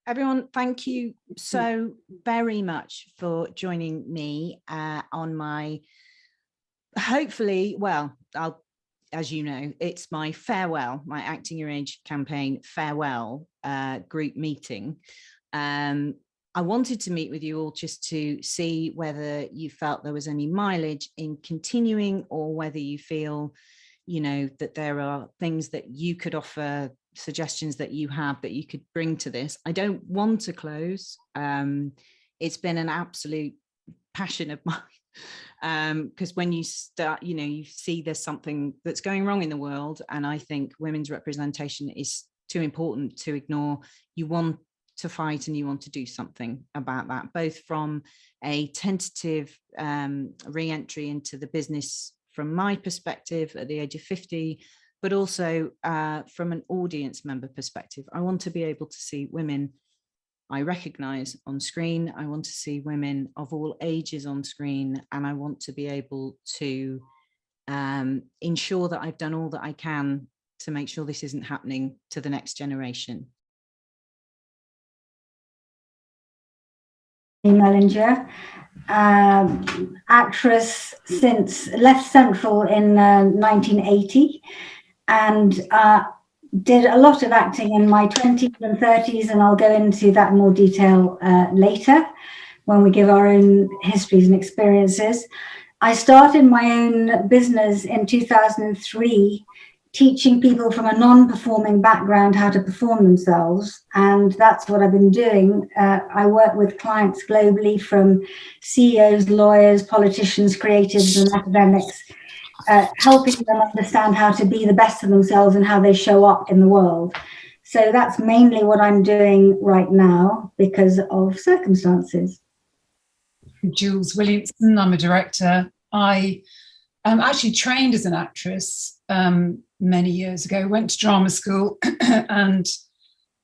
Everyone, thank you so very much for joining me on my, hopefully, well, as you know, it's my farewell, my Acting Your Age campaign farewell group meeting. I wanted to meet with you all just to see whether you felt there was any mileage in continuing, or whether you feel, that there are things that you could offer, suggestions that you have that you could bring to this. I don't want to close. It's been an absolute passion of mine, because when you start, you see there's something that's going wrong in the world, and I think women's representation is too important to ignore. You want to fight and you want to do something about that, both from a tentative re-entry into the business from my perspective at the age of 50, but also from an audience member perspective. I want to be able to see women I recognize on screen. I want to see women of all ages on screen, and I want to be able to ensure that I've done all that I can to make sure this isn't happening to the next generation. Mellinger, actress since left Central in 1980, and did a lot of acting in my 20s and 30s, and I'll go into that in more detail later when we give our own histories and experiences. I started my own business in 2003, teaching people from a non-performing background how to perform themselves. And that's what I've been doing. I work with clients globally, from CEOs, lawyers, politicians, creatives, and academics, helping them understand how to be the best of themselves and how they show up in the world. So that's mainly what I'm doing right now because of circumstances. Jules Williamson, I'm a director. I actually trained as an actress many years ago, went to drama school, and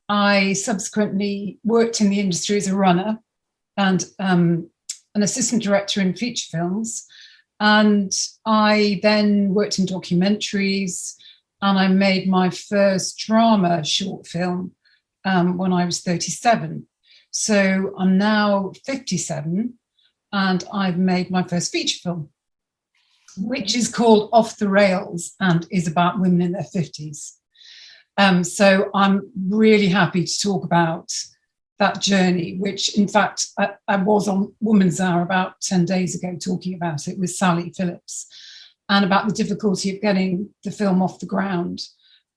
I subsequently worked in the industry as a runner and an assistant director in feature films. And I then worked in documentaries, and I made my first drama short film when I was 37. So I'm now 57, and I've made my first feature film, which is called Off the Rails and is about women in their 50s. So I'm really happy to talk about that journey, which in fact I was on Woman's Hour about 10 days ago talking about it with Sally Phillips, and about the difficulty of getting the film off the ground,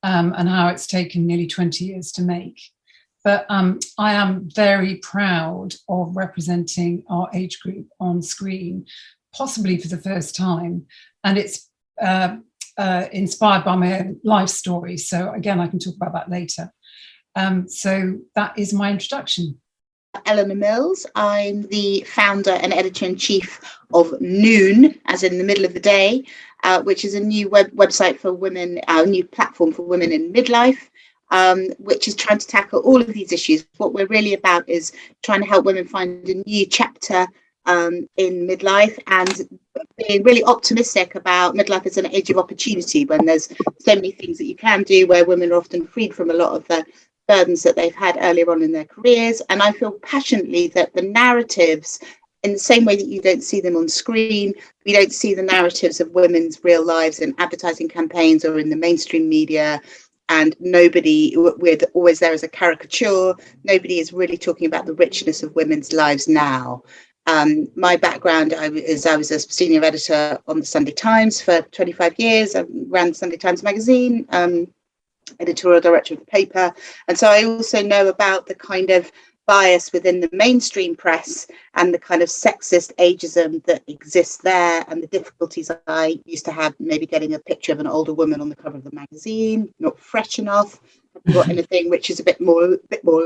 and how it's taken nearly 20 years to make. But I am very proud of representing our age group on screen, possibly for the first time. And it's inspired by my own life story. So again, I can talk about that later. So that is my introduction. Eleanor Mills. I'm the founder and editor-in-chief of Noon, as in the middle of the day, which is a new website for women, a new platform for women in midlife, which is trying to tackle all of these issues. What we're really about is trying to help women find a new chapter in midlife, and being really optimistic about midlife as an age of opportunity, when there's so many things that you can do, where women are often freed from a lot of the burdens that they've had earlier on in their careers. And I feel passionately that the narratives, in the same way that you don't see them on screen, we don't see the narratives of women's real lives in advertising campaigns or in the mainstream media, and we're always there as a caricature. Nobody is really talking about the richness of women's lives now. My background is I was a senior editor on the Sunday Times for 25 years. I ran the Sunday Times magazine, editorial director of the paper. And so I also know about the kind of bias within the mainstream press and the kind of sexist ageism that exists there, and the difficulties I used to have maybe getting a picture of an older woman on the cover of the magazine, not fresh enough. Got anything which is a bit more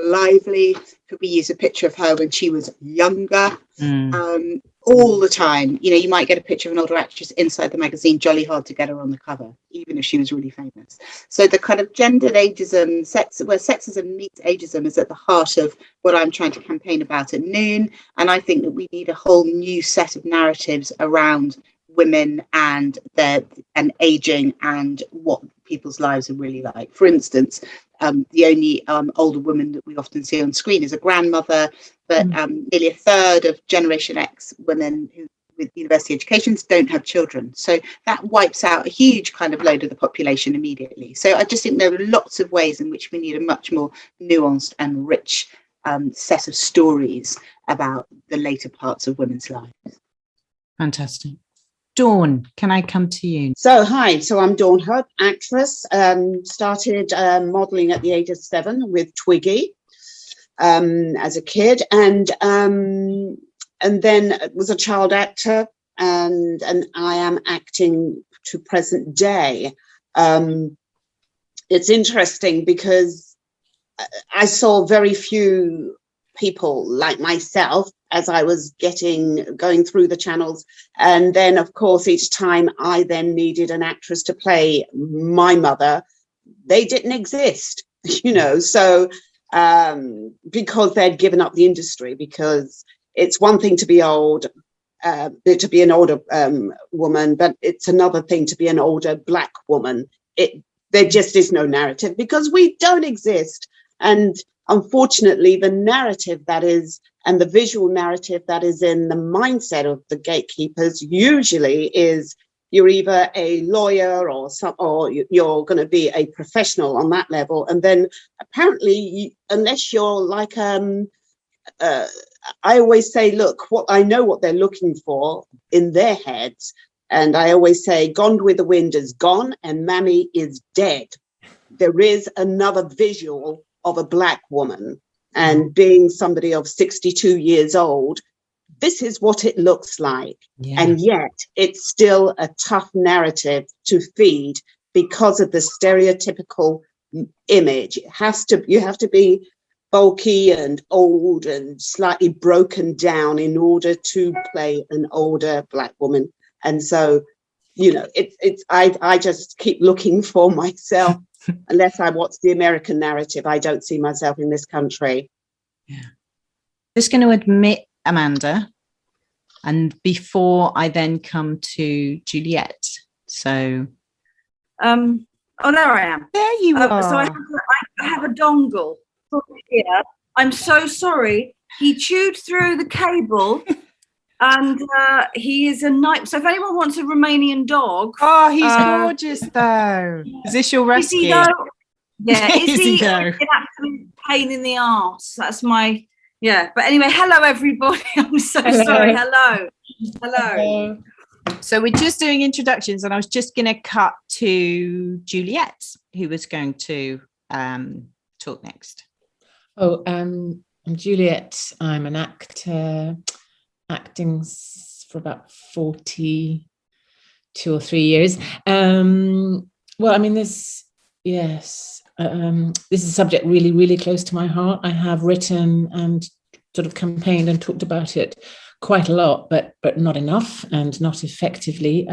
lively? Could we use a picture of her when she was younger? All the time, you might get a picture of an older actress inside the magazine, jolly hard to get her on the cover, even if she was really famous. So the kind of gendered ageism, where sexism meets ageism, is at the heart of what I'm trying to campaign about at Noon. And I think that we need a whole new set of narratives around women and aging and what people's lives are really like. For instance, the only older woman that we often see on screen is a grandmother, but nearly a third of Generation X women who with university educations don't have children. So that wipes out a huge kind of load of the population immediately. So I just think there are lots of ways in which we need a much more nuanced and rich set of stories about the later parts of women's lives. Fantastic. Dawn, can I come to you? So, hi. So I'm Dawn Hurd, actress. Started modelling at the age of 7 with Twiggy as a kid, and then was a child actor, and I am acting to present day. It's interesting because I saw very few people like myself as I was going through the channels. And then, of course, each time I then needed an actress to play my mother, they didn't exist, so because they'd given up the industry, because it's one thing to be old, to be an older woman, but it's another thing to be an older Black woman. There just is no narrative because we don't exist. And unfortunately, the narrative that is, and the visual narrative that is in the mindset of the gatekeepers usually is you're either a lawyer or you're going to be a professional on that level. And then apparently, unless you're like, I always say, look, I know what they're looking for in their heads. And I always say, Gone with the Wind is gone and Mammy is dead. There is another visual of a Black woman, and being somebody of 62 years old, this is what it looks like. Yeah. And yet it's still a tough narrative to feed because of the stereotypical image. You have to be bulky and old and slightly broken down in order to play an older Black woman. And so, I just keep looking for myself. Unless I watch the American narrative, I don't see myself in this country. Yeah. Just going to admit, Amanda, and before I then come to Juliet. So, there I am. There you are. So I have a dongle here. I'm so sorry. He chewed through the cable. And he is a night. So if anyone wants a Romanian dog, he's gorgeous though. Is this your rescue? Yeah, is he an absolute pain in the arse? That's my But anyway, hello everybody. I'm so sorry. Hello. So we're just doing introductions, and I was just going to cut to Juliet, who was going to talk next. I'm Juliet. I'm an actor. Acting for about 42 or 3 years. This is a subject really, really close to my heart. I have written and sort of campaigned and talked about it quite a lot, but not enough and not effectively.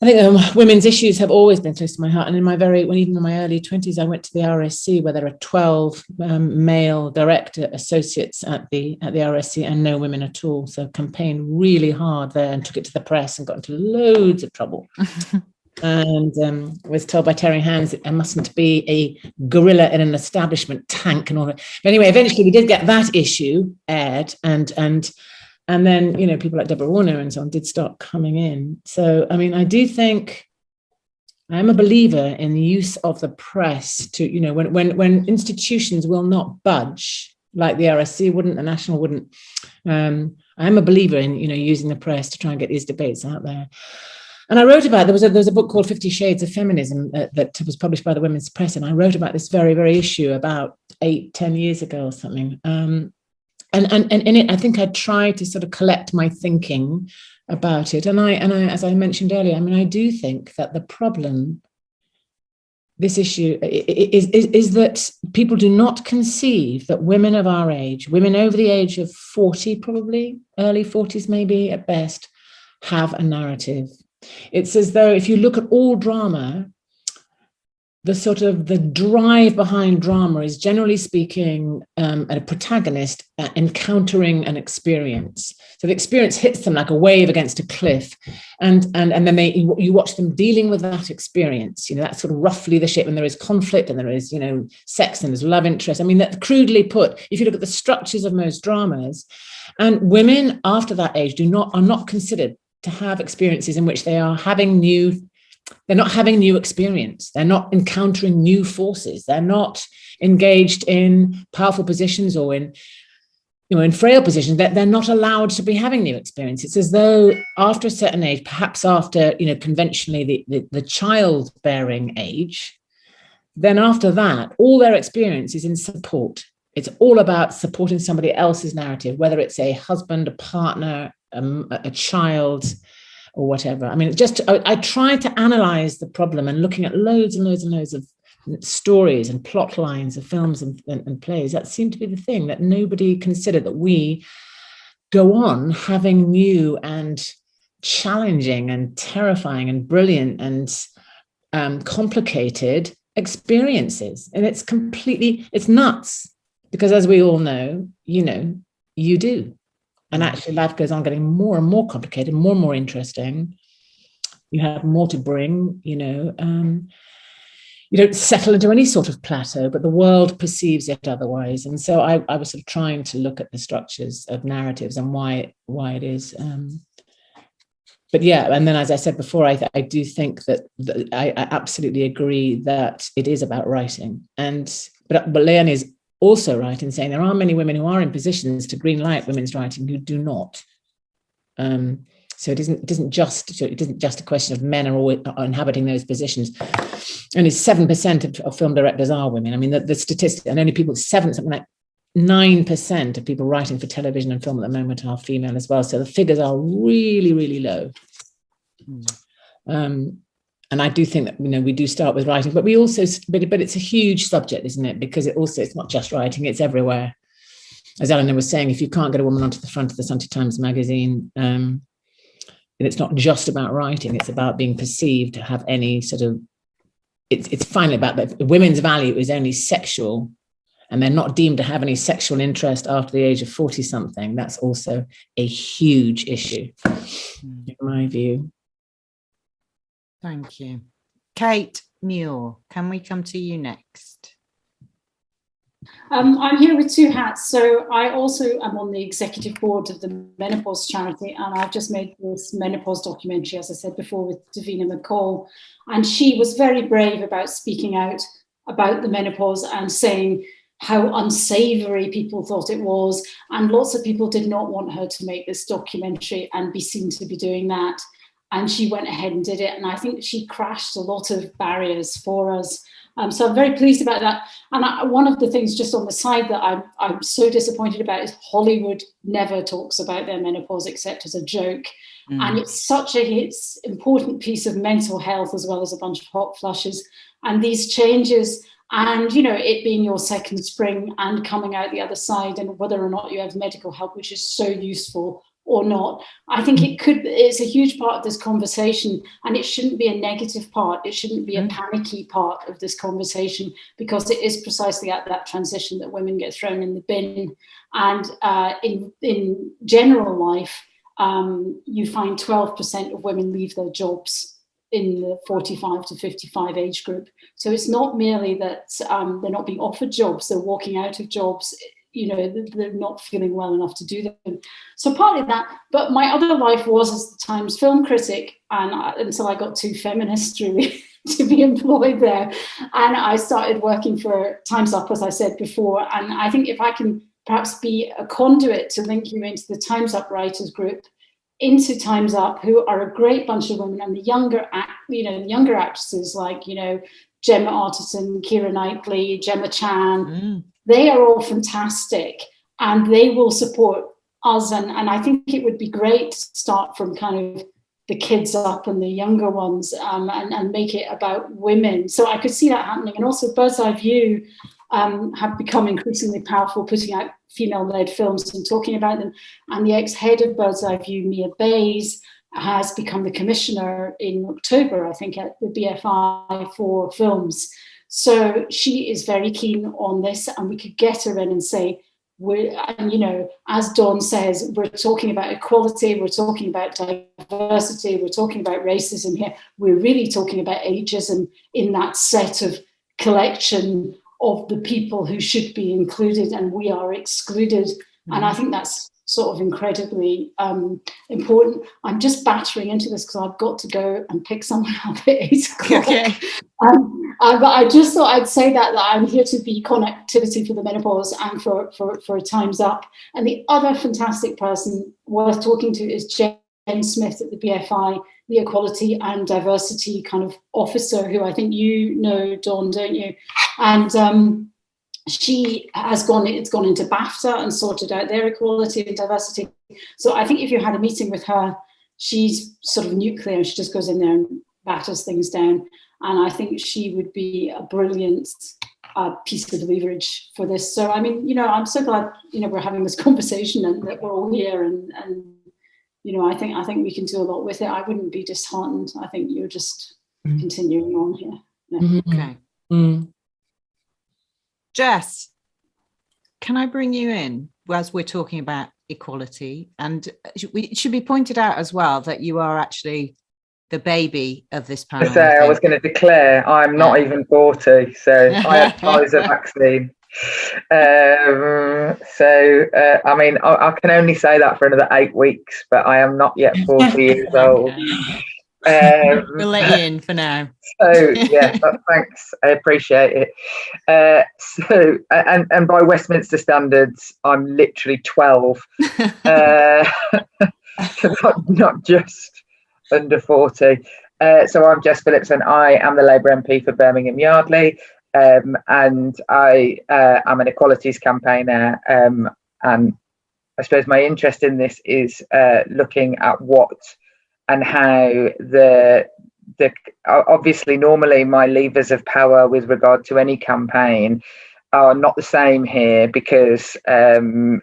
I think women's issues have always been close to my heart. And even in my early 20s, I went to the RSC, where there are 12 male director associates at the RSC and no women at all. So campaigned really hard there and took it to the press and got into loads of trouble. And was told by Terry Hands that I mustn't be a gorilla in an establishment tank and all that. But anyway, eventually we did get that issue aired, and then, people like Deborah Warner and so on did start coming in. So, I do think I'm a believer in the use of the press to, when institutions will not budge, like the RSC wouldn't, the National wouldn't. I'm a believer in, using the press to try and get these debates out there. And I wrote about, there was a book called 50 Shades of Feminism that was published by the Women's Press. And I wrote about this very, very issue about 8-10 years ago or something. And in it, I think I tried to sort of collect my thinking about it. And I, as I mentioned earlier, I do think that the problem, this issue, is that people do not conceive that women of our age, women over the age of 40, probably early 40s, maybe at best, have a narrative. It's as though if you look at all drama, the sort of the drive behind drama is, generally speaking, a protagonist encountering an experience. So the experience hits them like a wave against a cliff, and then you watch them dealing with that experience. You know, that's sort of roughly the shape. And there is conflict, and there is, you know, sex, and there's love interest. I mean, that crudely put, if you look at the structures of most dramas, and women after that age are not considered to have experiences in which they are having they're not having new experience. They're not encountering new forces. They're not engaged in powerful positions or in, you know, in frail positions. They're not allowed to be having new experience. It's as though after a certain age, perhaps after, you know, conventionally the childbearing age, then after that, all their experience is in support. It's all about supporting somebody else's narrative, whether it's a husband, a partner, a child, or whatever. I mean, I tried to analyze the problem, and looking at loads and loads and loads of stories and plot lines of films and plays. That seemed to be the thing that nobody considered, that we go on having new and challenging and terrifying and brilliant and complicated experiences. And it's nuts, because as we all know, you do. And actually life goes on getting more and more complicated, more and more interesting. You have more to bring, you don't settle into any sort of plateau, but the world perceives it otherwise. And so I was sort of trying to look at the structures of narratives and why it is. But yeah, and then as I said before, I do think that I absolutely agree that it is about writing. But Leonie is also right in saying there are many women who are in positions to green light women's writing who do not. So it isn't just a question of men are inhabiting those positions. Only 7% of film directors are women. I mean, the statistic, and only something like 9% of people writing for television and film at the moment are female as well. So the figures are really, really low. And I do think that, we do start with writing, but we also, but it's a huge subject, isn't it? Because it's not just writing, it's everywhere. As Eleanor was saying, if you can't get a woman onto the front of the Sunday Times magazine, it's not just about writing, it's about being perceived to have any sort of, it's finally about that women's value is only sexual, and they're not deemed to have any sexual interest after the age of 40 something. That's also a huge issue, in my view. Thank you. Kate Muir, can we come to you next? I'm here with two hats. So I also am on the executive board of the Menopause Charity, and I've just made this menopause documentary, as I said before, with Davina McCall. And she was very brave about speaking out about the menopause and saying how unsavory people thought it was. And lots of people did not want her to make this documentary and be seen to be doing that. And she went ahead and did it. And I think she crashed a lot of barriers for us. So I'm very pleased about that. And one of the things just on the side that I'm so disappointed about is Hollywood never talks about their menopause except as a joke. And it's such it's important piece of mental health as well as a bunch of hot flushes. And these changes and, it being your second spring and coming out the other side, and whether or not you have medical help, which is so useful or not. I think it's a huge part of this conversation, and it shouldn't be a negative part. It shouldn't be a panicky part of this conversation, because it is precisely at that transition that women get thrown in the bin. And in general life, you find 12% of women leave their jobs in the 45 to 55 age group. So it's not merely that they're not being offered jobs, they're walking out of jobs, they're not feeling well enough to do them. So partly that, but my other life was as the Times film critic, and until I got too feminist really to be employed there. And I started working for Time's Up, as I said before. And I think if I can perhaps be a conduit to link you into the Time's Up writers group, into Time's Up, who are a great bunch of women, and the younger actresses like, Gemma Arterton, Keira Knightley, Gemma Chan, they are all fantastic, and they will support us. And I think it would be great to start from kind of the kids up and the younger ones, and make it about women. So I could see that happening. And also Bird's Eye View have become increasingly powerful, putting out female-led films and talking about them. And the ex-head of Bird's Eye View, Mia Bays, has become the commissioner in October, I think, at the BFI for films. So she is very keen on this, and we could get her in and say, as Dawn says, we're talking about equality, we're talking about diversity, we're talking about racism here. We're really talking about ageism in that set of collection of the people who should be included and we are excluded. And I think that's sort of incredibly important. I'm just battering into this because I've got to go and pick someone up at 8 o'clock. Okay. But I just thought I'd say that I'm here to be connectivity for the menopause and for Time's Up. And the other fantastic person worth talking to is Jen Smith at the BFI, the Equality and Diversity kind of officer, who I think you know, Dawn, don't you? And she has it's gone into BAFTA and sorted out their equality and diversity. So I think if you had a meeting with her, she's sort of nuclear. She just goes in there and batters things down. And I think she would be a brilliant piece of leverage for this. So, I mean, I'm so glad, we're having this conversation and that we're all here. And I think we can do a lot with it. I wouldn't be disheartened. I think you're just continuing on here. Yeah. Okay. Mm. Jess, can I bring you in as we're talking about equality? And it should be pointed out as well that you are actually the baby of this panel. I was going to declare I'm not even 40, so I had Pfizer vaccine. I mean, I can only say that for another 8 weeks, but I am not yet 40 years old. We'll let you in for now. So yeah, thanks, I appreciate it. And by Westminster standards, I'm literally 12, not just under 40. So I'm Jess Phillips, and I am the Labour MP for Birmingham Yardley, and I am an equalities campaigner. And I suppose my interest in this is looking at what and how the obviously normally my levers of power with regard to any campaign are not the same here, because and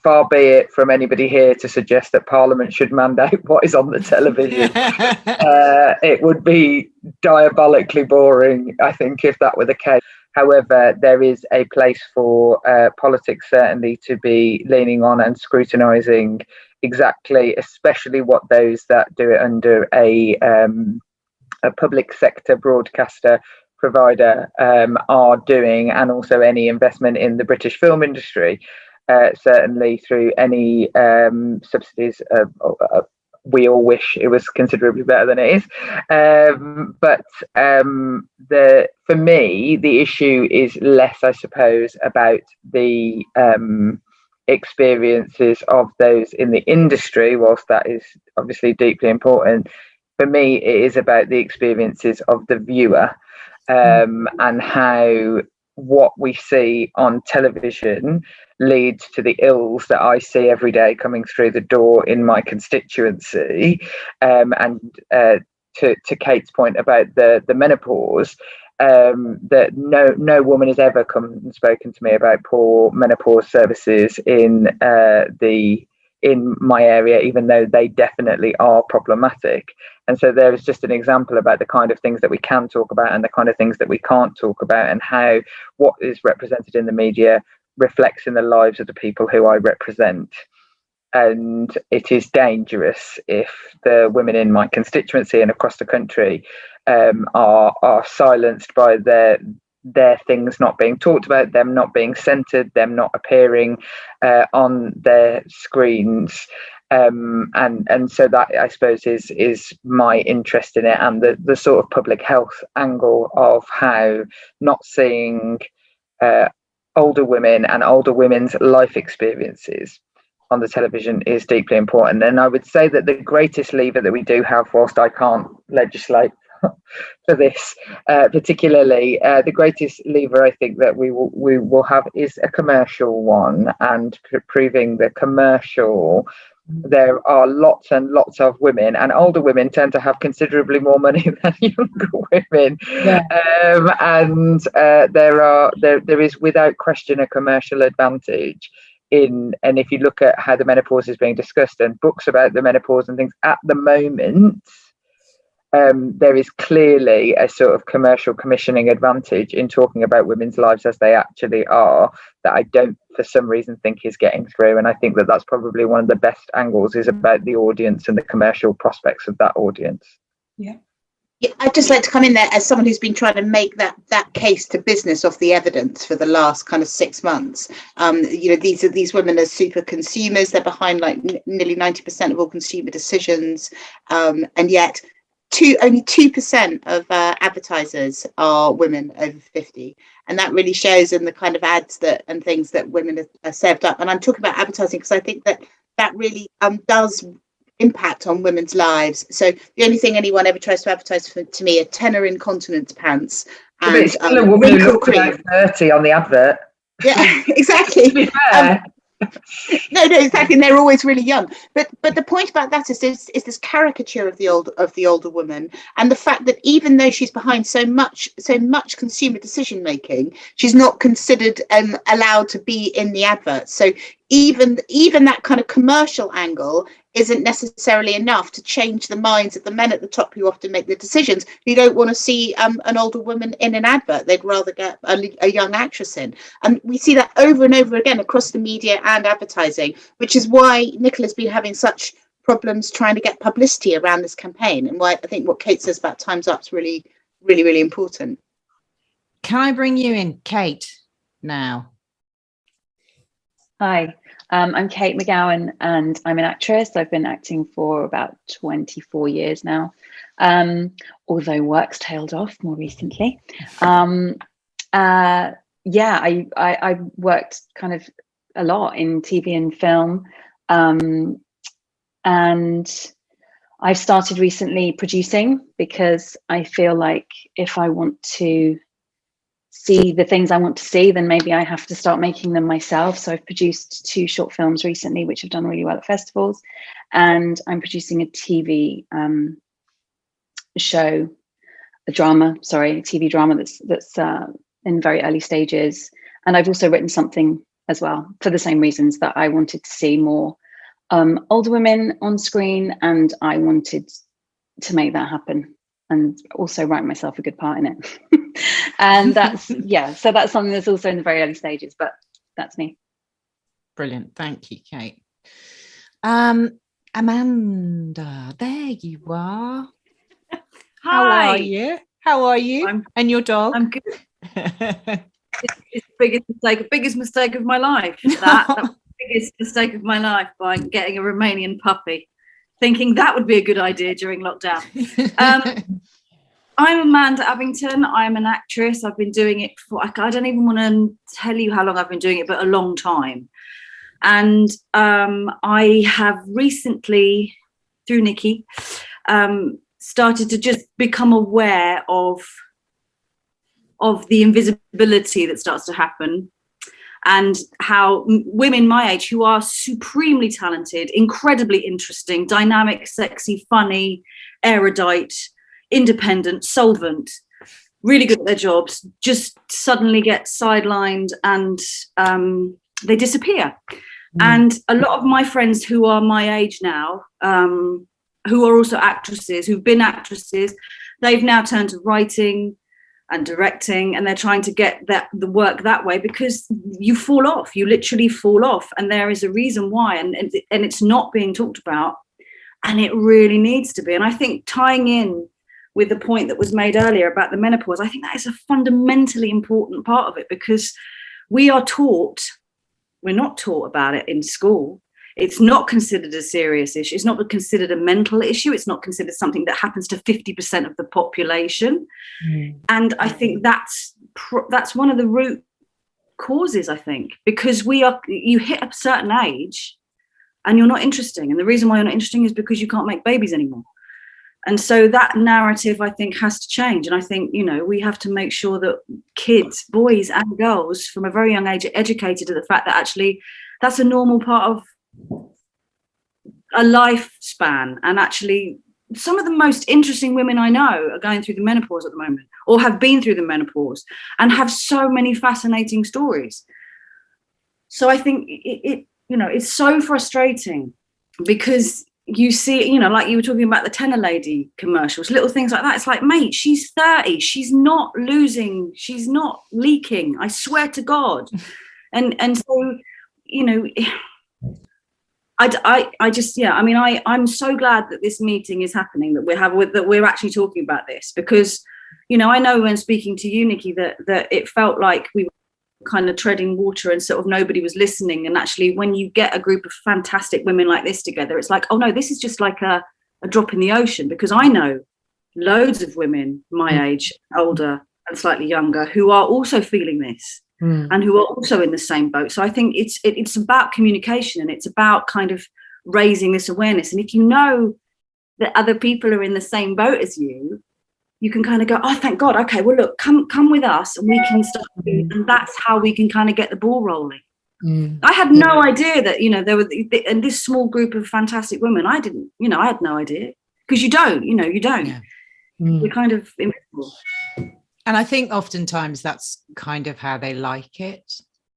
far be it from anybody here to suggest that Parliament should mandate what is on the television. It would be diabolically boring, I think, if that were the case. However, there is a place for politics certainly to be leaning on and scrutinising exactly, especially what those that do it under a public sector broadcaster provider are doing, and also any investment in the British film industry, certainly through any subsidies. We all wish it was considerably better than it is, but for me the issue is less, I suppose, about the experiences of those in the industry, whilst that is obviously deeply important. For me, it is about the experiences of the viewer, and how what we see on television leads to the ills that I see every day coming through the door in my constituency. And to Kate's point about the menopause, that no woman has ever come and spoken to me about poor menopause services in my area, even though they definitely are problematic. And so there is just an example about the kind of things that we can talk about and the kind of things that we can't talk about, and how what is represented in the media reflects in the lives of the people who I represent. And it is dangerous if the women in my constituency and across the country are silenced by their things not being talked about, them not being centred, them not appearing on their screens. And so that, I suppose, is my interest in it, and the sort of public health angle of how not seeing older women and older women's life experiences on the television is deeply important. And I would say that the greatest lever that we do have, whilst I can't legislate for this particularly, the greatest lever I think that we will have is a commercial one, and proving the commercial. There are lots and lots of women, and older women tend to have considerably more money than younger women. Yeah. And there is without question a commercial advantage and if you look at how the menopause is being discussed and books about the menopause and things at the moment, there is clearly a sort of commercial commissioning advantage in talking about women's lives as they actually are, that I don't for some reason think is getting through. And I think that that's probably one of the best angles, is about the audience and the commercial prospects of that audience. Yeah. Yeah, I'd just like to come in there as someone who's been trying to make that case to business off the evidence for the last kind of 6 months. These women are super consumers. They're behind like nearly 90% of all consumer decisions, and yet only 2% of advertisers are women over 50, and that really shows in the kind of ads and things that women are served up. And I'm talking about advertising because I think that really does impact on women's lives. So the only thing anyone ever tries to advertise to me are tenor incontinence pants and but it's still a woman who looks like 30 on the advert. Yeah, exactly. To be fair. No, exactly. And they're always really young. But the point about that is this caricature of the older woman, and the fact that even though she's behind so much consumer decision making, she's not considered allowed to be in the advert. So even that kind of commercial angle isn't necessarily enough to change the minds of the men at the top who often make the decisions, who don't want to see an older woman in an advert. They'd rather get a young actress in. And we see that over and over again across the media and advertising, which is why Nicola's been having such problems trying to get publicity around this campaign, and why I think what Kate says about Time's Up is really, really, really important. Can I bring you in, Kate, now? Hi, I'm Kate McGowan, and I'm an actress. I've been acting for about 24 years now, although work's tailed off more recently. I worked kind of a lot in TV and film, and I've started recently producing, because I feel like if I want to see the things I want to see, then maybe I have to start making them myself. So I've produced 2 short films recently, which have done really well at festivals, and I'm producing a TV show, a TV drama that's in very early stages. And I've also written something as well, for the same reasons, that I wanted to see more older women on screen, and I wanted to make that happen, and also write myself a good part in it. And that's so that's something that's also in the very early stages, but that's me. Brilliant. Thank you, Kate. Amanda, there you are. Hi. How are you? And your dog? I'm good. It's the biggest mistake of my life. That was the biggest mistake of my life, by getting a Romanian puppy, thinking that would be a good idea during lockdown. I'm Amanda Abington. I'm an actress. I've been doing it for, I don't even want to tell you how long I've been doing it, but a long time. And I have recently, through Nikki, started to just become aware of the invisibility that starts to happen, and how women my age, who are supremely talented, incredibly interesting, dynamic, sexy, funny, erudite, independent, solvent, really good at their jobs, just suddenly get sidelined, and they disappear. And a lot of my friends who are my age now, who are also actresses, who've been actresses, they've now turned to writing and directing, and they're trying to get the work that way, because you fall off, you literally fall off, and there is a reason why, and it's not being talked about, and it really needs to be. And I think, tying in with the point that was made earlier about the menopause, I think that is a fundamentally important part of it, because we're not taught about it in school. It's not considered a serious issue. It's not considered a mental issue. It's not considered something that happens to 50% of the population. And I think that's one of the root causes, I think, because you hit a certain age and you're not interesting. And the reason why you're not interesting is because you can't make babies anymore. And so that narrative, I think, has to change. And I think, we have to make sure that kids, boys and girls, from a very young age, are educated to the fact that actually that's a normal part of a lifespan. And actually, some of the most interesting women I know are going through the menopause at the moment, or have been through the menopause, and have so many fascinating stories. So I think it's so frustrating, because you see, you know, like you were talking about the Tenor Lady commercials, little things like that. It's like, mate, she's 30. She's not losing. She's not leaking. I swear to God. And so, you know, I just, yeah, I mean, I'm so glad that this meeting is happening, that we're actually talking about this, because, you know, I know when speaking to you, Nikki, that it felt like we were kind of treading water and sort of nobody was listening. And actually, when you get a group of fantastic women like this together, it's like, oh no, this is just like a drop in the ocean, because I know loads of women my age, older and slightly younger, who are also feeling this and who are also in the same boat. So I think it's about communication, and it's about kind of raising this awareness. And if you know that other people are in the same boat as you, you can kind of go, oh, thank God. Okay, well, look, come with us, and we can start. And that's how we can kind of get the ball rolling. I had no idea that, you know, there were in this small group of fantastic women. I didn't, you know, I had no idea, because you don't. Yeah. We're kind of invisible. And I think oftentimes that's kind of how they like it.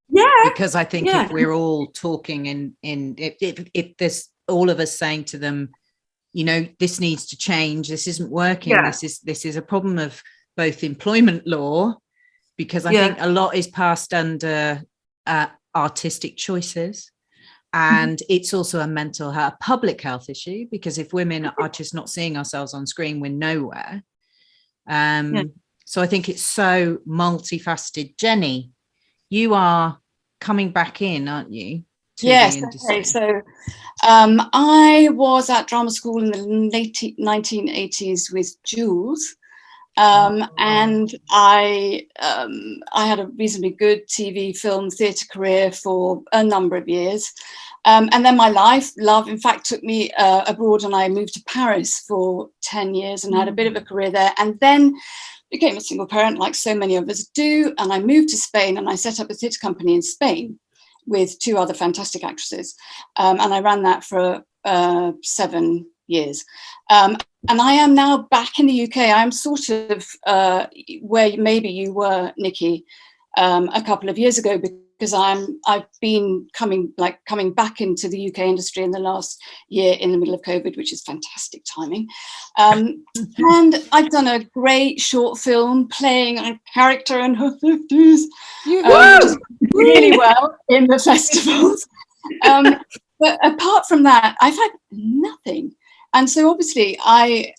Yeah. Because I think if we're all talking if there's all of us saying to them, you know, this needs to change, this isn't working, this is a problem of both employment law, because I think a lot is passed under artistic choices, and it's also a mental health, public health issue, because if women are just not seeing ourselves on screen, we're nowhere. So I think it's so multifaceted. Jenny, you are coming back in, aren't you? Yes. Okay. So I was at drama school in the late 1980s with Jules, and I had a reasonably good TV, film, theatre career for a number of years. And then my love, in fact, took me abroad, and I moved to Paris for 10 years and had a bit of a career there. And then became a single parent, like so many of us do. And I moved to Spain, and I set up a theatre company in Spain with 2 other fantastic actresses. And I ran that for 7 years. And I am now back in the UK. I'm sort of where maybe you were, Nikki, a couple of years ago, because I've been coming back into the UK industry in the last year in the middle of COVID, which is fantastic timing. And I've done a great short film playing a character in her 50s, really well in the festivals. But apart from that, I've had nothing. And so obviously I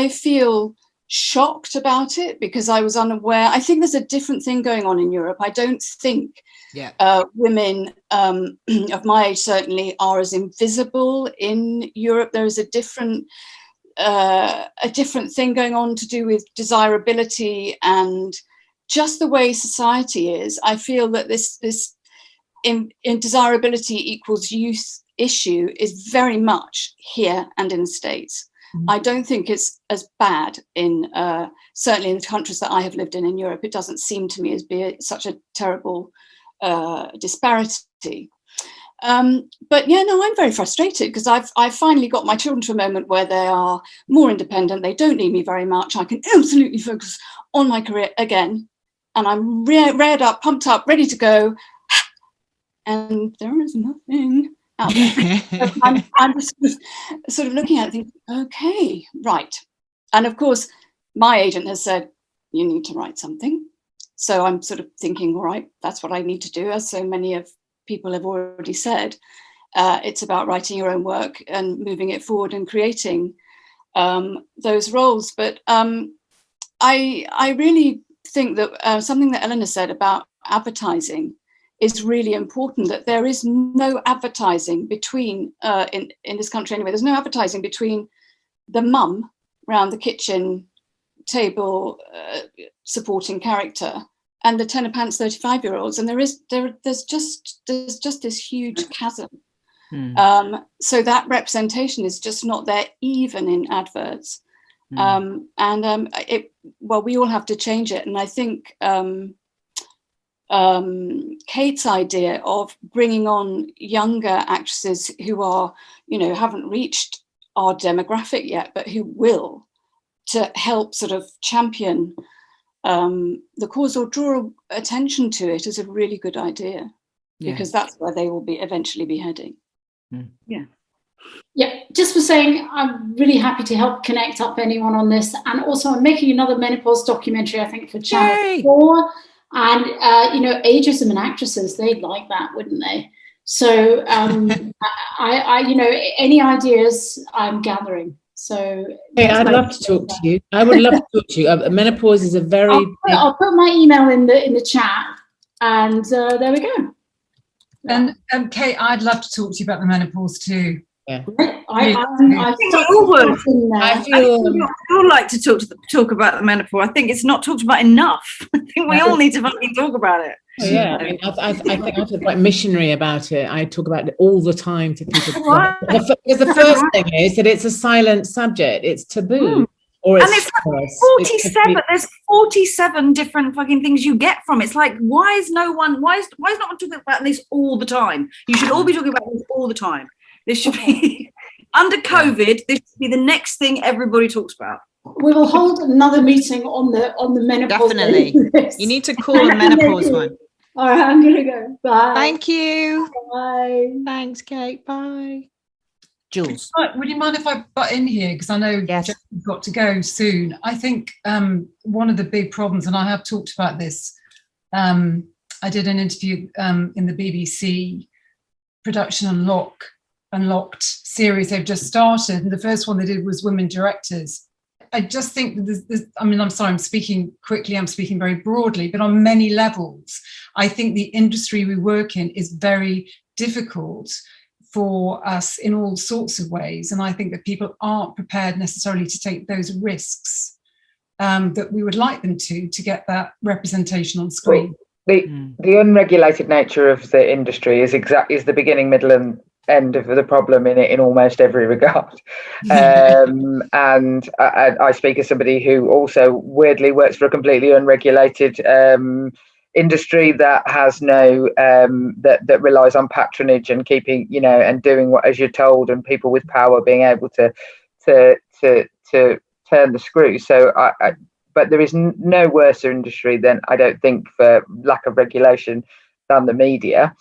feel shocked about it, because I was unaware. I think there's a different thing going on in Europe. I don't think women of my age certainly are as invisible in Europe. There is a different thing going on to do with desirability and just the way society is. I feel that this in desirability equals youth issue is very much here and in the States. I don't think it's as bad in certainly in the countries that I have lived in Europe. It doesn't seem to me as be such a terrible disparity. But yeah, no, I'm very frustrated, because I've finally got my children to a moment where they are more independent. They don't need me very much. I can absolutely focus on my career again, and I'm reared up, pumped up, ready to go. And there is nothing out there. So I'm just sort of looking at it thinking, okay, right. And of course, my agent has said, you need to write something. So I'm sort of thinking, all right, that's what I need to do. As so many of people have already said, it's about writing your own work and moving it forward and creating those roles. But I really think that something that Eleanor said about advertising is really important, that there is no advertising between, in this country anyway, there's no advertising between the mum around the kitchen table supporting character and the tenor pants 35-year-olds. And there's just this huge chasm. So that representation is just not there, even in adverts. We all have to change it. And I think Kate's idea of bringing on younger actresses who are, haven't reached our demographic yet, but who will, to help sort of champion the cause or draw attention to it, is a really good idea, because that's where they will eventually be heading. Yeah. Yeah, just for saying, I'm really happy to help connect up anyone on this. And also I'm making another menopause documentary, I think, for Channel Yay! 4. And, ageism and actresses, they'd like that, wouldn't they? So I any ideas I'm gathering. So Hey, I'd love to talk to you. I would love to talk to you. Menopause is a very I'll put my email in the chat, and there we go. And Kate, I'd love to talk to you about the menopause too. Yeah. I think we all would. I feel we all like to talk about the menopause. I think it's not talked about enough. I think we all need to fucking talk about it. yeah, I think I feel quite missionary about it. I talk about it all the time to people. Because the first thing is that it's a silent subject. It's taboo. Or and it's like 47. There's 47 different fucking things you get from it. It's like, why is no one talking about this all the time? You should all be talking about this all the time. This should be under COVID. This should be the next thing everybody talks about. We will hold another meeting on the menopause. Definitely. You need to call a menopause one. All right, I'm gonna go. Bye. Thank you. Bye. Thanks, Kate. Bye. Jules. Would you mind if I butt in here? Because I know Jess's got to go soon. I think one of the big problems, and I have talked about this, I did an interview in the BBC production Unlocked series they've just started, and the first one they did was women directors. I just think that I'm sorry, I'm speaking quickly, I'm speaking very broadly, but on many levels, I think the industry we work in is very difficult for us in all sorts of ways. And I think that people aren't prepared necessarily to take those risks that we would like them to get that representation on screen. The unregulated nature of the industry is the beginning, middle, and end of the problem in almost every regard. And I speak as somebody who also weirdly works for a completely unregulated industry that has no that relies on patronage and keeping, and doing what as you're told, and people with power being able to turn the screw. So but there is no worse industry than, I don't think, for lack of regulation, than the media.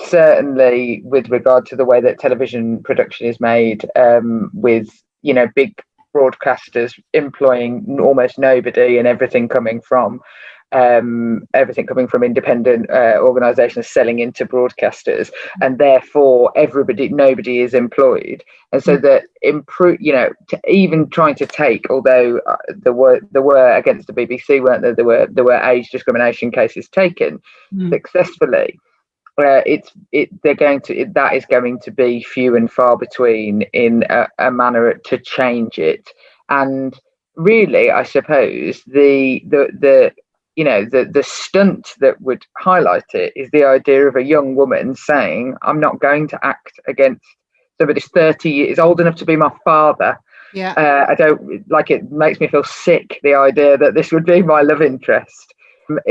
Certainly with regard to the way that television production is made, with big broadcasters employing almost nobody, and everything coming from independent organizations selling into broadcasters, and therefore nobody is employed. And so that even trying to take, although there were against the BBC, weren't there? There were age discrimination cases taken successfully. That is going to be few and far between in a manner to change it. And really, I suppose the stunt that would highlight it is the idea of a young woman saying, I'm not going to act against somebody who's 30 years old enough to be my father. Yeah. I don't like it. Makes me feel sick, the idea that this would be my love interest. But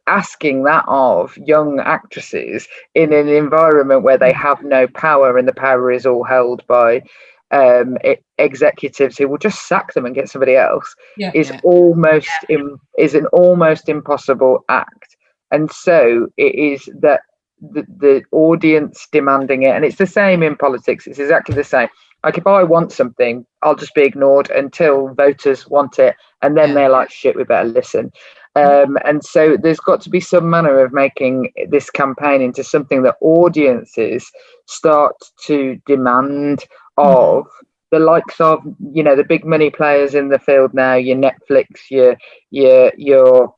asking that of young actresses in an environment where they have no power, and the power is all held by executives who will just sack them and get somebody else, is an almost impossible act. And so it is that the audience demanding it, and it's the same in politics. It's exactly the same. Like, if I want something, I'll just be ignored until voters want it, and then they're like, shit, we better listen. And so there's got to be some manner of making this campaign into something that audiences start to demand of the likes of, the big money players in the field now, your Netflix, your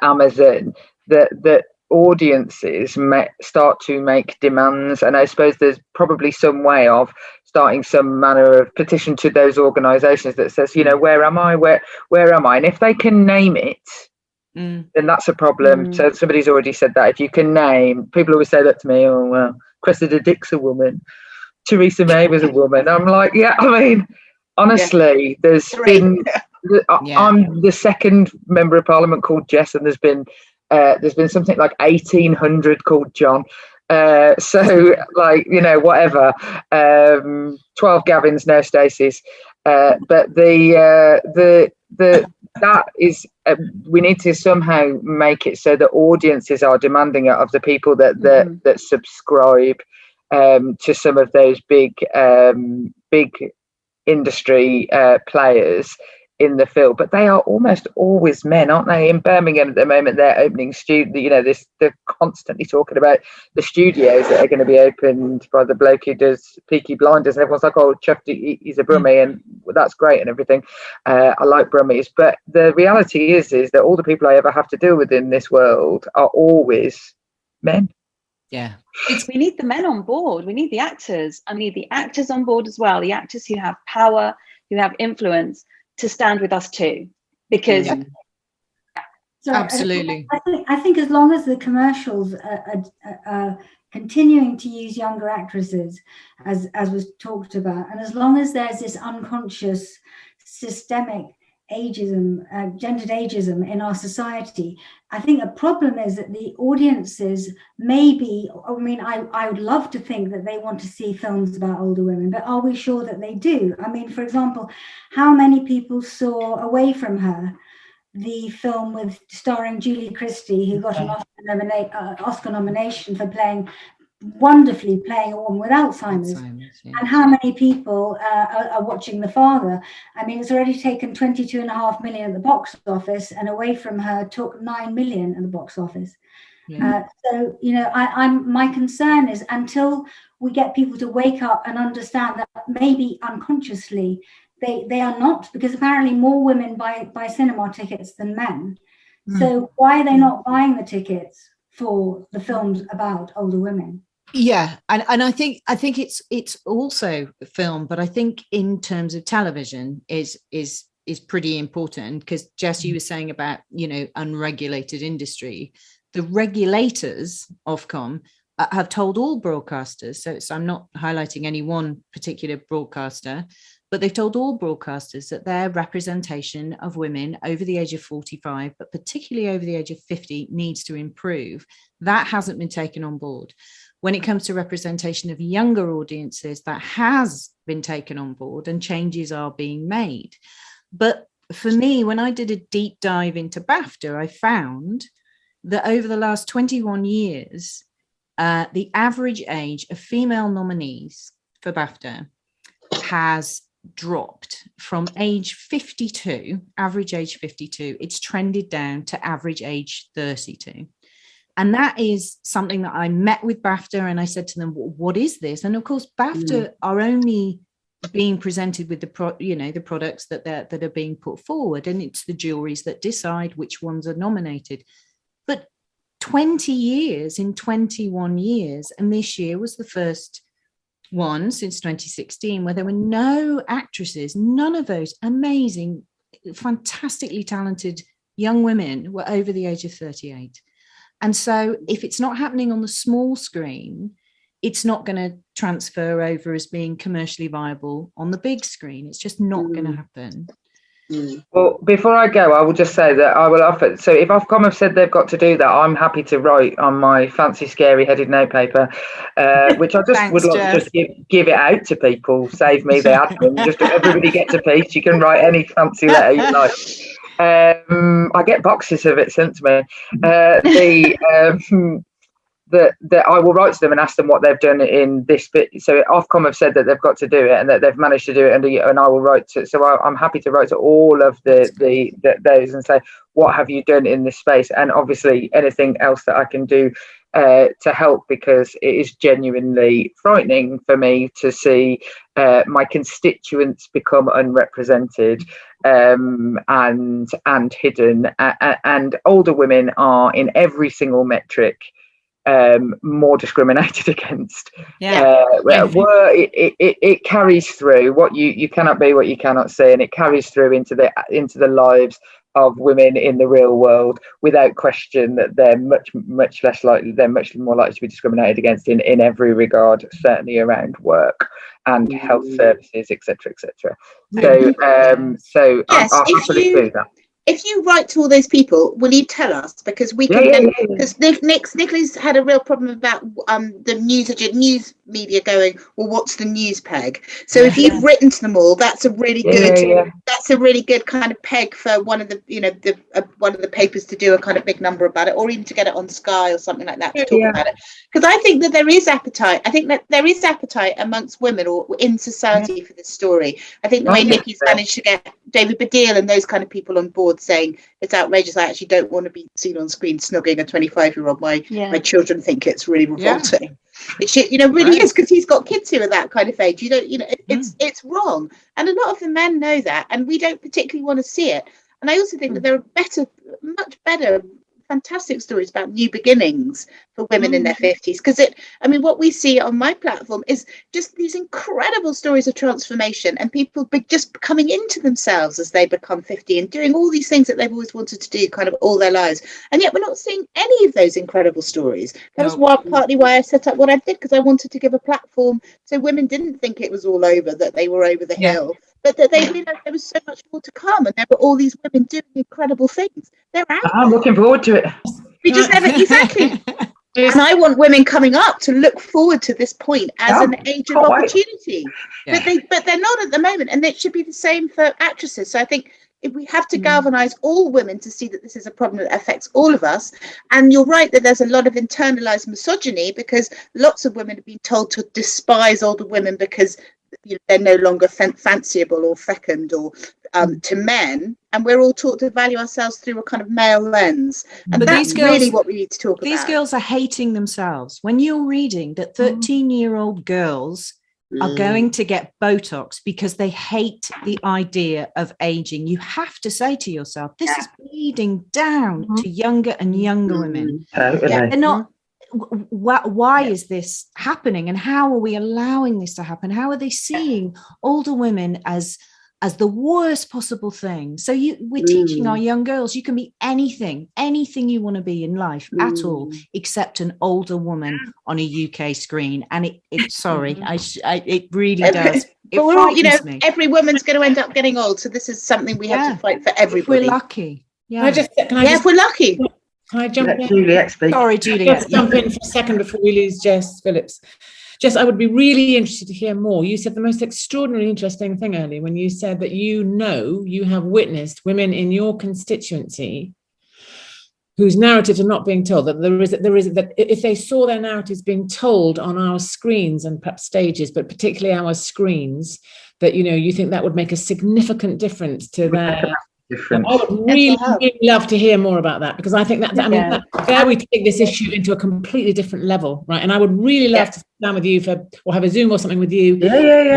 Amazon, that audiences start to make demands. And I suppose there's probably some way of starting some manner of petition to those organizations that says, where am I? Where am I? And if they can name it, then that's a problem. So somebody's already said that. If you can name, people always say that to me, oh, well, Cressida Dick's a woman, Theresa May was a woman. I'm like, honestly, there's been, I'm the second member of parliament called Jess, and there's been something like 1,800 called John. So like, whatever, 12 Gavins, no Stacey's. But that is we need to somehow make it so that audiences are demanding it of the people that subscribe to some of those big industry players in the field, but they are almost always men, aren't they? In Birmingham at the moment, they're opening they're constantly talking about the studios that are going to be opened by the bloke who does Peaky Blinders, and everyone's like, oh, Chuff, he's a Brummie, and that's great and everything. I like Brummies, but the reality is that all the people I ever have to deal with in this world are always men. Yeah. We need the men on board. We need the actors. I need the actors on board as well. The actors who have power, who have influence, to stand with us too, because So absolutely. I think as long as the commercials are continuing to use younger actresses, as was talked about, and as long as there's this unconscious systemic ageism, gendered ageism in our society, I think the problem is that the audiences maybe, I mean, I would love to think that they want to see films about older women, but are we sure that they do? I mean, for example, how many people saw Away From Her, the film starring Julie Christie, who got an Oscar nomination for wonderfully playing a woman with Alzheimer's. Yeah. And how many people are watching The Father? I mean, it's already taken 22.5 million at the box office, and Away From Her took 9 million at the box office. Yeah. So, my concern is until we get people to wake up and understand that maybe unconsciously they are not, because apparently more women buy cinema tickets than men. So why are they not buying the tickets for the films about older women? Yeah, and I think it's also film, but I think in terms of television is pretty important, because Jess, you were saying about unregulated industry. The regulators, Ofcom, have told all broadcasters. So I'm not highlighting any one particular broadcaster, but they've told all broadcasters that their representation of women over the age of 45, but particularly over the age of 50, needs to improve. That hasn't been taken on board. When it comes to representation of younger audiences, that has been taken on board and changes are being made. But for me, when I did a deep dive into BAFTA, I found that over the last 21 years, the average age of female nominees for BAFTA has dropped from age 52, average age 52, it's trended down to average age 32. And that is something that I met with BAFTA and I said to them, what is this? And of course, BAFTA are only being presented with the products that are being put forward, and it's the juries that decide which ones are nominated. But 20 years, in 21 years, and this year was the first one since 2016 where there were no actresses, none of those amazing, fantastically talented young women were over the age of 38. And so if it's not happening on the small screen, it's not going to transfer over as being commercially viable on the big screen. It's just not going to happen. Well, before I go, I will just say that I will offer. So if Ofcom have said they've got to do that, I'm happy to write on my fancy, scary headed notepaper, which I just would like to just give it out to people. Save me the admin. Just everybody gets a piece. You can write any fancy letter you like. I get boxes of it sent to me. That I will write to them and ask them what they've done in this bit. So Ofcom have said that they've got to do it and that they've managed to do it, and I will write to. So I'm happy to write to all of those and say, what have you done in this space? And obviously anything else that I can do to help, because it is genuinely frightening for me to see my constituents become unrepresented and hidden, and older women are in every single metric more discriminated against. It carries through. What you cannot be, what you cannot see, and it carries through into the lives of women in the real world, without question, that they're much more likely to be discriminated against in every regard, certainly around work and health services, etc. So I'll happily do that. if you write to all those people, will you tell us? Because we can because Nicola's had a real problem about the news media going, well, what's the news peg? So if you've written to them all, that's a really good that's a really good kind of peg for one of the one of the papers to do a kind of big number about it, or even to get it on Sky or something like that to talk about it. Because I think that there is appetite. I think that there is appetite amongst women or in society for this story. I think the way Nikki's managed to get David Baddiel and those kind of people on board saying it's outrageous, I actually don't want to be seen on screen snugging a 25-year-old. My children think it's really revolting. It should, really is, because he's got kids who are that kind of age. It's wrong, and a lot of the men know that, and we don't particularly want to see it. And I also think that there are much better, fantastic stories about new beginnings for women in their 50s, because what we see on my platform is just these incredible stories of transformation and people just coming into themselves as they become 50 and doing all these things that they've always wanted to do kind of all their lives, and yet we're not seeing any of those incredible stories. That was partly why I set up what I did, because I wanted to give a platform so women didn't think it was all over, that they were over the hill, but that they realised there was so much more to come, and there were all these women doing incredible things. They're out. I'm looking forward to it. We just never exactly. And I want women coming up to look forward to this point as an age of opportunity. But they're not at the moment, and it should be the same for actresses. So I think if we have to galvanise all women to see that this is a problem that affects all of us. And you're right that there's a lot of internalised misogyny, because lots of women have been told to despise older women because they're no longer fanciable or fecund or to men, and we're all taught to value ourselves through a kind of male lens, and but that's really what we need to talk about. These girls are hating themselves. When you're reading that 13-year-old girls are going to get Botox because they hate the idea of aging, you have to say to yourself, this is bleeding down to younger and younger women. They're not. Why is this happening, and how are we allowing this to happen? How are they seeing older women as the worst possible thing? So we're teaching our young girls, you can be anything you want to be in life at all, except an older woman on a UK screen. And it really does. But we're all, every woman's going to end up getting old, so this is something we have to fight for everybody. If we're lucky. If we're lucky. Can I jump in? Juliet speak. Sorry, Juliet. Just jump in for a second before we lose Jess Phillips. Jess, I would be really interested to hear more. You said the most extraordinarily interesting thing earlier when you said that you have witnessed women in your constituency whose narratives are not being told, that that if they saw their narratives being told on our screens and perhaps stages, but particularly our screens, that you think that would make a significant difference to their difference. I would really love to hear more about that, because I think there we take this issue into a completely different level, right? And I would really love to sit down with you or have a Zoom or something with you.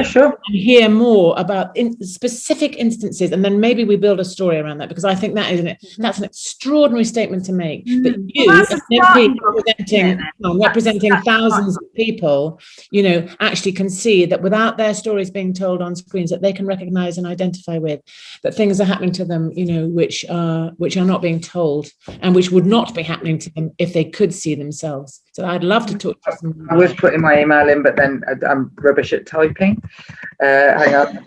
Sure. And hear more about specific instances, and then maybe we build a story around that, because I think that's an extraordinary statement to make. That you, as an MP representing thousands of people, actually can see that without their stories being told on screens, that they can recognise and identify with, that things are happening to them, which are not being told, and which would not be happening to them if they could see themselves. So I'd love to talk to them. I was putting my email in, but then I'm rubbish at typing. Hang on.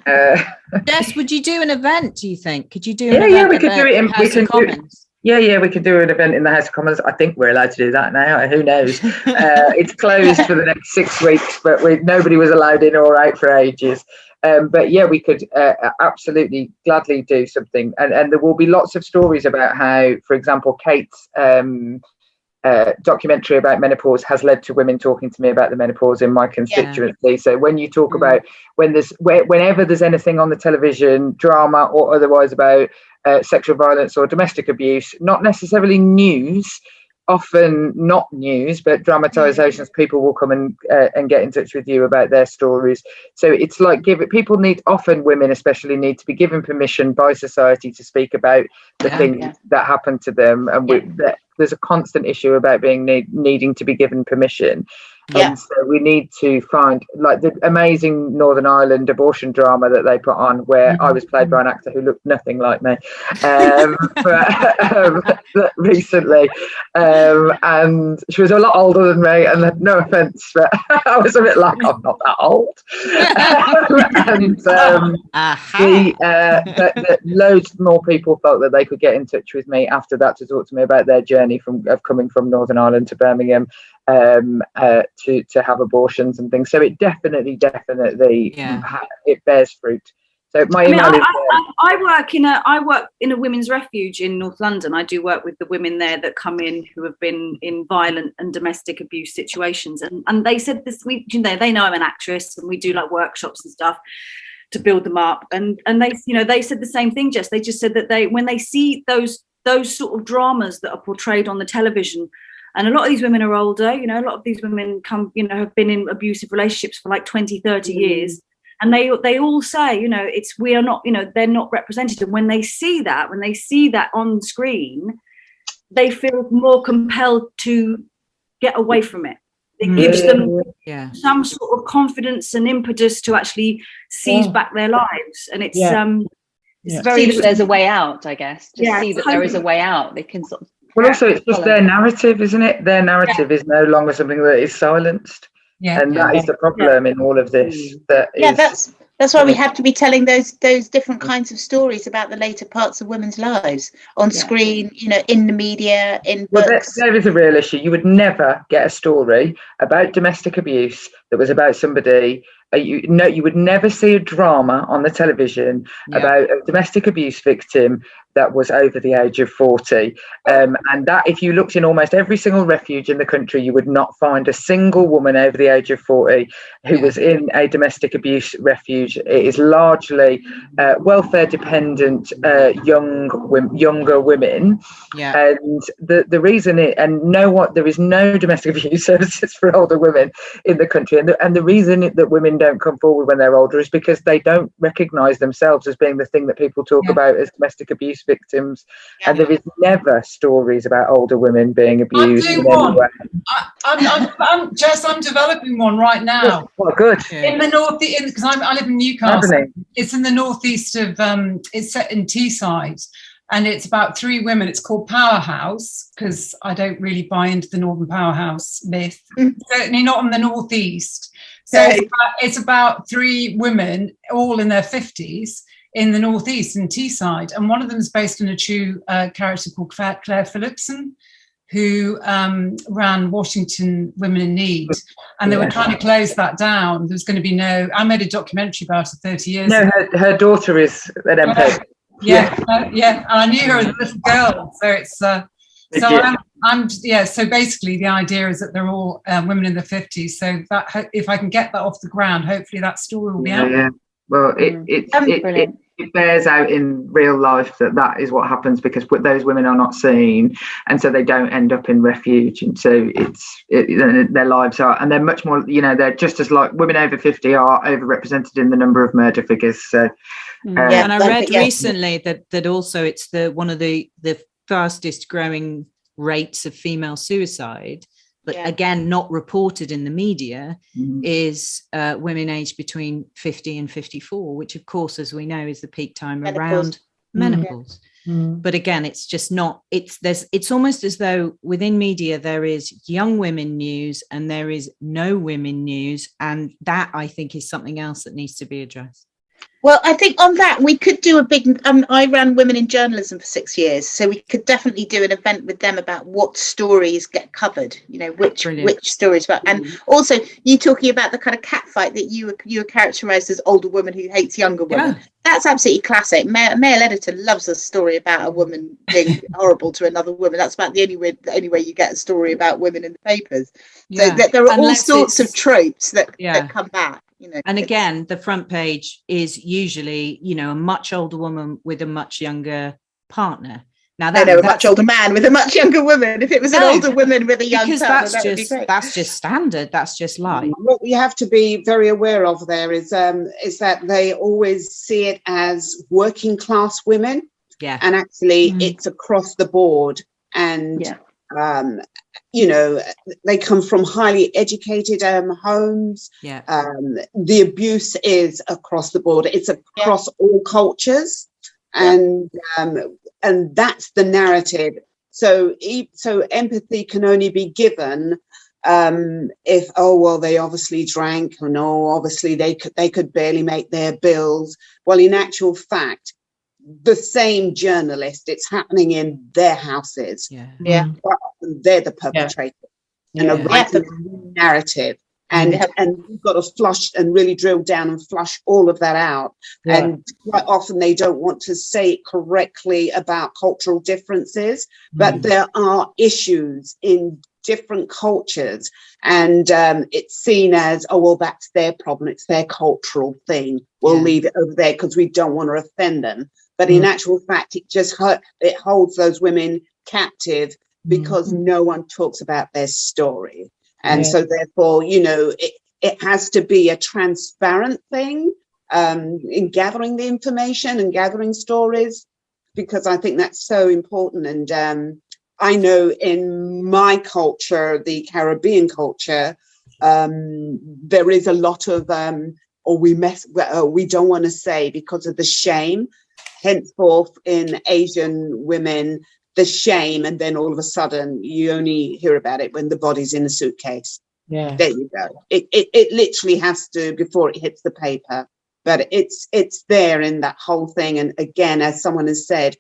Jess, would you do an event, do you think? Could you do an event? We could do it in House of Commons. We could do an event in the House of Commons. I think we're allowed to do that now. Who knows? It's closed for the next 6 weeks, but nobody was allowed in or out for ages. But we could absolutely gladly do something. And there will be lots of stories about how, for example, Kate's documentary about menopause has led to women talking to me about the menopause in my constituency. So when you talk about whenever there's anything on the television, drama or otherwise about sexual violence or domestic abuse, not necessarily news, often not news, but dramatizations, people will come and get in touch with you about their stories. So it's like often women especially need to be given permission by society to speak about the things that happen to them, and there's a constant issue about needing to be given permission. And so we need to find, like, the amazing Northern Ireland abortion drama that they put on, where I was played by an actor who looked nothing like me, recently, and she was a lot older than me, and no offence, but I was a bit like, I'm not that old. And loads more people felt that they could get in touch with me after that to talk to me about their journey of coming from Northern Ireland to Birmingham to have abortions and things. So it definitely it bears fruit. So my email is I work in a women's refuge in North London. I do work with the women there that come in who have been in violent and domestic abuse situations, and they said this week, they know I'm an actress, and we do like workshops and stuff to build them up, and they said the same thing. They just said that when they see those sort of dramas that are portrayed on the television, and a lot of these women are older, a lot of these women have been in abusive relationships for like 20, 30 years. And they all say, we are not, they're not represented. And when they see that on screen, they feel more compelled to get away from it. It gives them some sort of confidence and impetus to actually seize back their lives. And it's very see that there's a way out, I guess. See that there is a way out. They can sort of. Well, also it's just their narrative, isn't it? Their narrative is no longer something that is silenced. And that is the problem in all of this. That's why we have to be telling those different kinds of stories about the later parts of women's lives on screen, in the media, in books. There is a real issue. You would never get a story about domestic abuse that was about somebody. You would never see a drama on the television about a domestic abuse victim that was over the age of 40. And that, if you looked in almost every single refuge in the country, you would not find a single woman over the age of 40 who was in a domestic abuse refuge. It is largely welfare dependent, younger women. And the reason there is no domestic abuse services for older women in the country. And the reason that women don't come forward when they're older is because they don't recognise themselves as being the thing that people talk about as domestic abuse victims, and there is never stories about older women being abused in any way. I'm developing one right now. Well, good. In the northeast, because I live in Newcastle. It's in the northeast of. It's set in Teesside, and it's about 3 women. It's called Powerhouse, because I don't really buy into the Northern Powerhouse myth. Certainly not in the northeast. So it's about 3 women, all in their 50s. In the northeast, in Teesside, and one of them is based on a true character called Claire Phillipson, who ran Washington Women in Need, and they were trying to close that down. There's going to be I made a documentary about her 30 years ago. Her daughter is an MP. And I knew her as a little girl, so it's so basically the idea is that they're all women in their 50s, so that if I can get that off the ground, hopefully that story will be out. Well, it bears out in real life that is what happens, because those women are not seen, and so they don't end up in refuge, and so their lives are, and they're much more, they're just as like women over 50 are overrepresented in the number of murder figures. So, and I read recently that also it's one of the fastest growing rates of female suicide. But again, not reported in the media, is women aged between 50 and 54, which, of course, as we know, is the peak time around menopause. But again, it's just not. It's almost as though within media there is young women news and there is no women news, and that, I think, is something else that needs to be addressed. Well, I think on that we could do a big. I ran Women in Journalism for 6 years, so we could definitely do an event with them about what stories get covered. Which stories about, and also you talking about the kind of catfight that you were characterised as older woman who hates younger women. Yeah. That's absolutely classic. Male editor loves a story about a woman being horrible to another woman. That's about the only way you get a story about women in the papers. So there are all sorts of tropes that come back. And again, the front page is usually, a much older woman with a much younger partner. Now a much older man with a much younger woman. If it was an older woman with a young partner, that would be great. That's just standard. That's just life. What we have to be very aware of there is that they always see it as working class women. Yeah. And actually it's across the board. And you know, they come from highly educated homes. Yeah. The abuse is across the board. It's across all cultures, and that's the narrative. So empathy can only be given if, oh well, they obviously drank, or no, obviously they could barely make their bills. Well, in actual fact, the same journalist, it's happening in their houses. Yeah. But they're the perpetrator, and are writing a narrative. And you've got to flush and really drill down and flush all of that out. And quite often they don't want to say it correctly about cultural differences, but there are issues in different cultures, and it's seen as, oh well, that's their problem, it's their cultural thing, we'll leave it over there because we don't want to offend them. But in actual fact, it holds those women captive because no one talks about their story. And so therefore, you know, it has to be a transparent thing in gathering the information and gathering stories, because I think that's so important. And I know in my culture, the Caribbean culture, there is a lot of, we don't want to say because of the shame. Henceforth, in Asian women, the shame, and then all of a sudden you only hear about it when the body's in a suitcase. Yeah, there you go. It literally has to, before it hits the paper, but it's there in that whole thing. And again, as someone has said,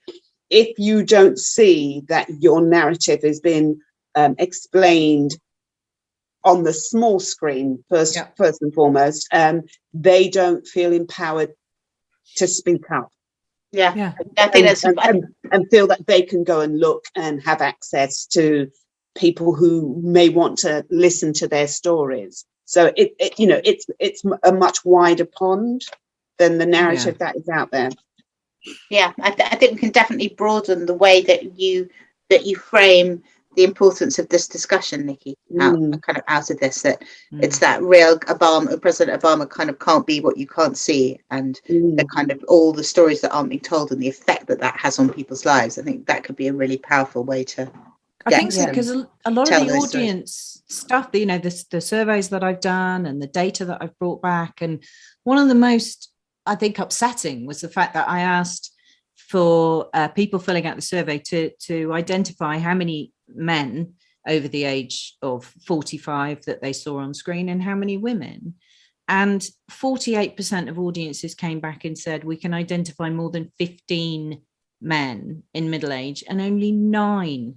if you don't see that your narrative has been explained on the small screen first and foremost, they don't feel empowered to speak up. I think that's and feel that they can go and look and have access to people who may want to listen to their stories. So it's a much wider pond than the narrative that is out there. I think we can definitely broaden the way that you frame the importance of this discussion, Nikki, out of this, that it's that real President Obama kind of can't be what you can't see, and the kind of all the stories that aren't being told and the effect that has on people's lives. I think that could be a really powerful way to I think so, because a lot of the audience stuff, you know, the surveys that I've done and the data that I've brought back, and one of the most, I think, upsetting was the fact that I asked for people filling out the survey to identify how many men over the age of 45 that they saw on screen and how many women. And 48% of audiences came back and said we can identify more than 15 men in middle age, and only 9%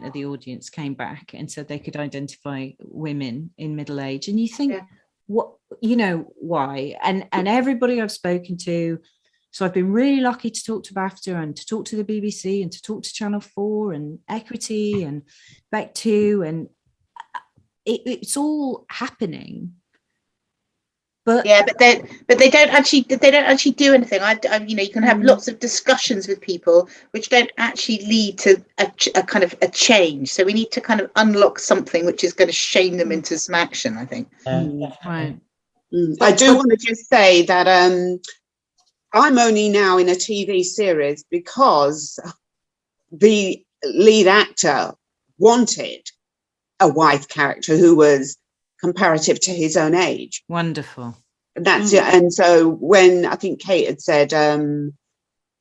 of the audience came back and said they could identify women in middle age. And you think, what, you know, why? And everybody I've spoken to, so I've been really lucky to talk to BAFTA and to talk to the BBC and to talk to Channel 4 and Equity and Back 2, and it's all happening. But they don't actually do anything. You know, you can have lots of discussions with people which don't actually lead to a kind of a change. So we need to kind of unlock something which is going to shame them into some action, I think. Right. I do want to just say that I'm only now in a TV series because the lead actor wanted a wife character who was comparative to his own age. Wonderful. That's it. And so when I think Kate had said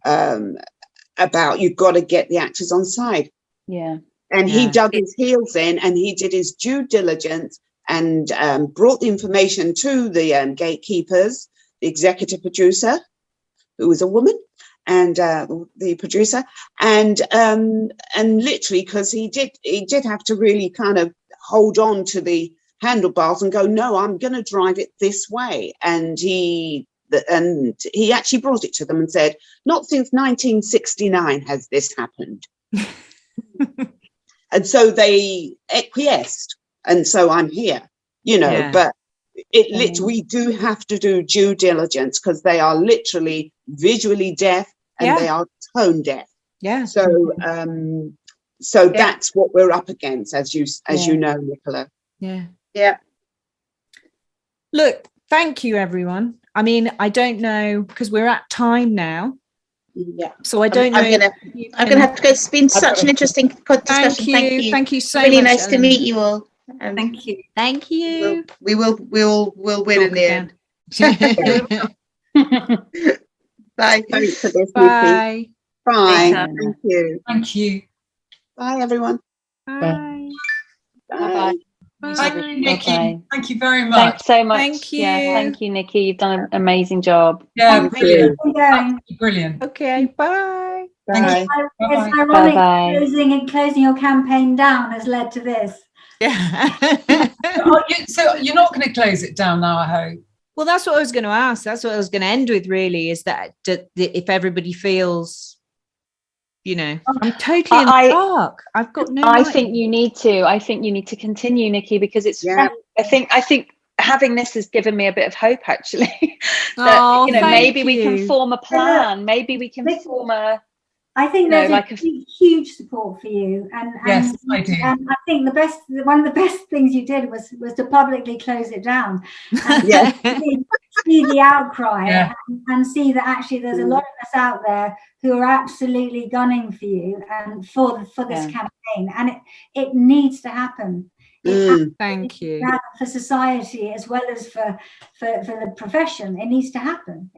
about you've got to get the actors on side. Yeah. And he dug his heels in and he did his due diligence and brought the information to the gatekeepers, the executive producer, who was a woman, and the producer, and literally, because he did have to really kind of hold on to the handlebars and go, no, I'm going to drive it this way. And he actually brought it to them and said, not since 1969 has this happened. And so they acquiesced, and so I'm here, you know. But we do have to do due diligence because they are literally visually deaf and they are tone deaf. So that's what we're up against, as you know, Nicola. Look, thank you, everyone. I mean, I don't know, because we're at time now, Yeah. So I don't know. I'm gonna have to go. It's been such an interesting discussion. Thank you so really much. nice to Ellen. meet you all. Thank you. Thank you. We'll win in the end. Bye. Thanks for this, Nikki. Bye. Bye. Bye. Thank you. Thank you. Bye, everyone. Bye. Bye. Thank you, Nikki. Bye. Thank you very much. Thanks so much. Thank Yeah, you. thank you, Nikki. You've done an amazing job. Yeah, Thank brilliant. you. Absolutely brilliant. Okay. Bye. Thank Bye. you. It's Bye-bye. ironic Bye-bye. closing your campaign down has led to this. Yeah. So you're not going to close it down now, I hope. Well, that's what I was going to ask. That's what I was going to end with, really, is that if everybody feels, you know, I'm totally in the dark. I've got no I idea. think you need to. I think you need to continue, Nikki, because it's. Yeah. I think having this has given me a bit of hope, actually. that Oh, you know, thank maybe we you. can form a plan. Maybe we can form a. I think No, there's like a huge support for you, and Yes, I do. And I think one of the best things you did was to publicly close it down, and Yes. see the outcry, Yeah. and see that actually there's a lot of us out there who are absolutely gunning for you and for this campaign, and it needs to happen. Thank you. For society as well as for the profession, it needs to happen.